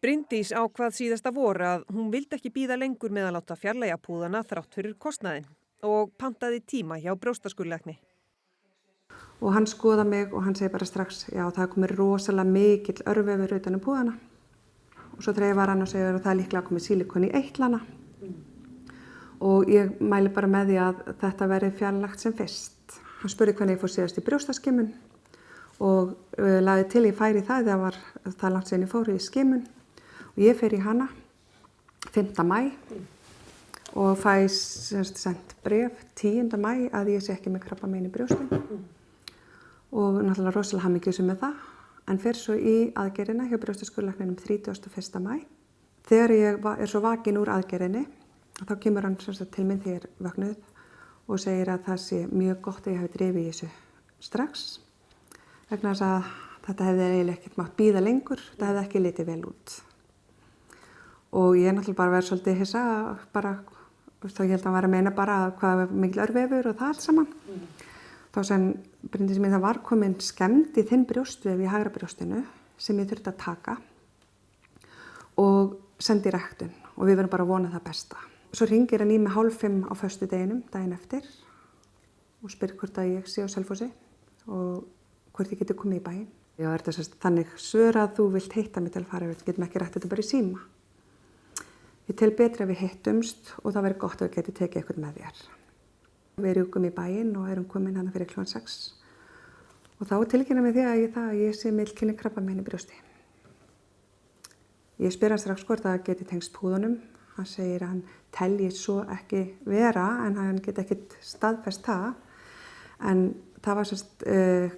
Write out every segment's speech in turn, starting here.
Bryndís ákvað síðasta vor að hún vildi ekki bíða lengur með að láta fjarlægja púðana þrátt fyrir kostnaðinn og pantaði tíma hjá brjóstaskurðlækni. Og hann skoða mig og hann segi bara strax, já það er komið rosalega mikill örvefur utan um púðana. Og svo þreifar hann og segir að það er líklega komið sílikon í eitlana. Og ég mæli bara með því að þetta verði fjarlægt sem fyrst. Hann spurði hvernig ég fór síðast í brjóstaskimun og lagði til ég færi það þegar var það langt síðan ég fór í skimun. Og ég fer í hana 5. maí og fæ sent bréf 10. maí að ég sé ekki með krabbamein í brjóstum. Og náttúrulega rosalega hamingjusum með það, en fer svo í aðgerðina hjá brjóstaskurðlækninum 31. maí. Þegar ég er svo vakin úr aðgerðinni, þá kemur hann til minn þegar ég er vöknuð og segir að það sé mjög gott að ég hafi drifið í þessu strax, vegna þess að þetta hefði eiginlega ekkert mátt bíða lengur, þetta hefði ekki litið vel út. Og ég er náttúrulega bara verið svolítið hissa, bara, þá ég held að hann var að meina bara hvað var mikil örvefur og það allt saman. Þá sem Bryndís mín það var komin skemmd í þinn brjóstvef í hægra brjóstinu sem ég þurfti að taka og sendi í ræktun og við verðum bara að vona það besta. Svo hringir hann í mig 4:30 á föstudeginum, daginn eftir og spyr hvort að ég sé á Selfossi og hvort ég geti komið í bæinn. Já, er þetta þannig svör að þú vilt hitta mig til að fara, við getum ekki rætt þetta bara í síma. Ég tel betri að við hittumst og það verður gott að við getum tekið eitthvað með þér. Við rjúkum í bæinn og erum komin hana fyrir klukkan 6 og þá tilkynna mig því að ég sé milkynni krabbamein í brjósti. Ég spyr hann strax hvort það geti tengst púðunum. Hann segir að hann telji svo ekki vera en hann geti ekkert staðfest það. En það var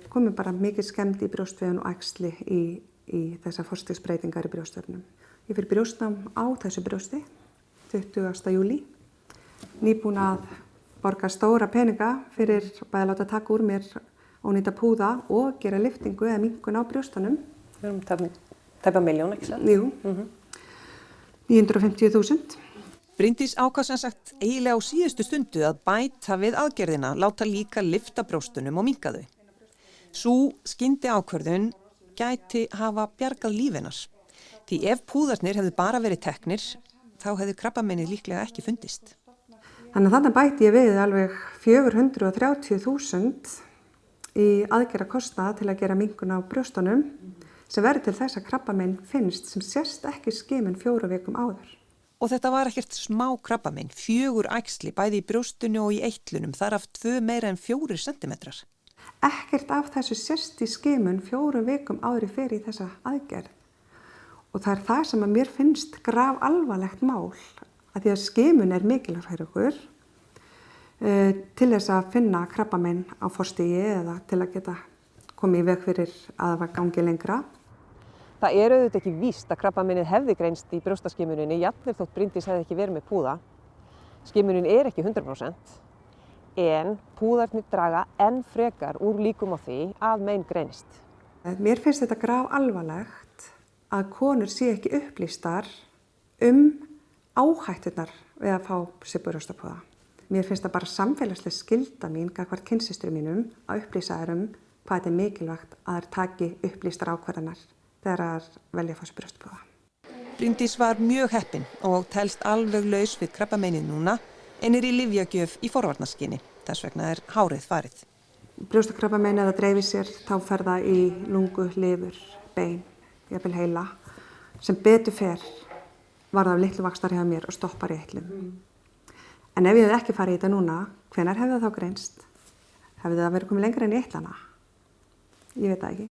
komið bara mikið skemmd í brjóstvefun og æxli í þessar forstigsbreytingar í brjóstvefnum. Ég fyrir brjóstnám á þessu brjósti 20. júlí. Nýbúin að borga stóra peninga fyrir bæði að láta taka úr mér ónýta púða og gera lyftingu eða minnkun á brjóstunum. Við erum tæpa 1 milljón, ekki sant? Jú, 950.000. Bryndís ákvað sem sagt eiginlega á síðustu stundu að bæta við aðgerðina, láta líka lyfta brjóstunum og minnka þau. Sú skyndi ákvörðun gæti hafa bjargað líf hennar. Því ef púðarnir hefðu bara verið teknir, þá hefðu krabbameinið líklega ekki fundist. Þannig að þannig bæti ég við alveg 430.000 í aðgerðarkostnað til að gera minnkun á brjóstunum sem verður til þess að krabbamein finnst sem sést ekki í skimun 4 vikum áður. Og þetta var ekkert smá krabbamein, 4 æxli bæði í brjóstunni og í eitlunum, þar af 2 meira en 4 centimetrar. Ekkert af þessu sést í skimun 4 vikum áður í fer í þessa aðgerð. Og það er það sem að mér finnst graf alvarlegt mál, að því að skimun er mikilvægt fyrir okkur til þess að finna krabbamein á forstigi eða til að geta komið í veg fyrir að það gangi lengra. Það er auðvitað ekki víst að krabbameinið hefði greinst í brjóstaskimuninni, jafnvel þótt Bryndís hefði ekki verið með púða. Skimunin er ekki 100%, en púðarnir draga enn frekar úr líkum á því að mein greinist. Mér finnst þetta graf alvarlegt að konur sé ekki upplýstar áhætturnar við að fá sér brjóstapúða. Mér finnst það bara samfélagsleg skylda mín gagnvart kynsystrum mínum að upplýsa þær hvað þetta er mikilvægt að þær taki upplýstar ákvarðanir þegar þær velja að fá sér brjóstapúða. Bryndís var mjög heppin og telst alveg laus við krabbameinið núna en er í lyfjagjöf í forvarnarskyni. Þess vegna er hárið farið. Brjóstakrabbamein eða dreifir sér þá fer það í lungu, lifur, bein, jafnvel heila, sem betur fer var það af litlu vaxtar hjá mér og stoppar í eitlum. En ef ég hefði ekki farið í þetta núna, hvenær hefði það þá greinst? Hefði það verið komið lengra inn í eitlana? Ég veit það ekki.